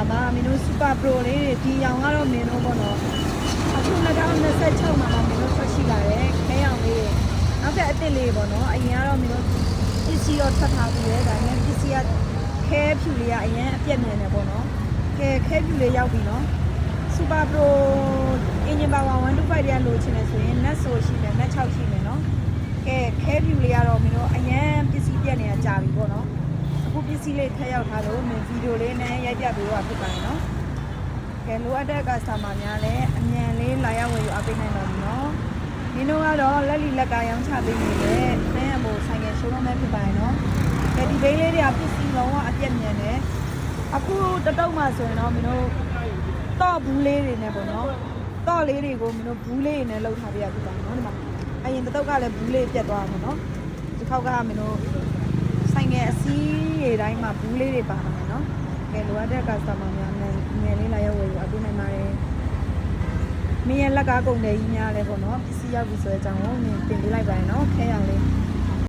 မှာမင်းတို့ Super Pro လေးဒီရောင်ကတော့မင်းတို့ပေါ့နော်အခု2026မှာမင်းတို့ထွက်ရှိလာတယ်ခဲရောင်လေးနောက်ထပ်အစ်စ်လေးပေါ့နော်အရင်ကတော့မင်းတို့ပစ္စည်းတော့ထွက်ထားပြီးရဲဒါနဲ့ပစ္စည်းကခဲဖြူလေးကအရင်အပြက်မြန်တယ်ပေါ့နော်ခဲဖြူလေးရောက်ပြီနော် Super Pro Engine Power 125ရလို့ချင်တယ်ဆိုရင် net ဆိုရှိတယ် net 6ရှိမယ်နော်ခဲဖြူလေးကတော့မင်းတို့အရင်ပစ္စည်းပြက်နေတာကြာပြီပေါ့နော်အခုပစ္စည်းလေးထည့်ရောက်ထားလို့မင်းဗီဒီယိုလေးနဲ့ရိုက်ပြပေးတော့ဖြစ်ပါတယ်နော်လိုအပ်တဲ့ customer များလည်းအမြန်လေးလာရောက်ဝယ်ယူအားပေးနိုင်ပါပြီနော်မင်းတို့ကတော့လက်လီလက်ကရောင်းချပေးနေတဲ့နဲ့အမို့ဆိုင်ငယ် showroom ပဲဖြစ်ပါတယ်နော်ဒီဘိန်းလေးတွေကပစ္စည်းလုံးဝအပြည့်မြန်တယ်အခုတတုံးမှဆိုရင်တော့မင်းတို့တော့ဘူးလေးတွေနဲ့ပေါ့နော်တော့လေးတွေကိုမင်းတို့ဘူးလေးတွေနဲ့လှုပ်ထားပြရဖြစ်ပါတယ်နော်ဒီမှာအရင်တတုံးကလည်းဘူးလေးပြတ်သွားမှာနော်ဒီခေါက်ကမင်းတို့ဆိုင်ငယ်အစည်းတွေတိုင်းမှာဘူးလေးတွေပါမှာနော်လိုအပ်တဲ့ customer များနဲ့ငယ်လေးလာရောက်ဝယ်ယူအပ်ပေးနိုင်ပါတယ်မင်းရဲ့လက်ကားကုန်တယ်ကြီးများလဲပေါ့နော်ပစ္စည်းရောက်ပြီဆိုတဲ့အကြောင်းကိုနင်တင်ပေးလိုက်ပါရနော်ခဲရအောင်လေး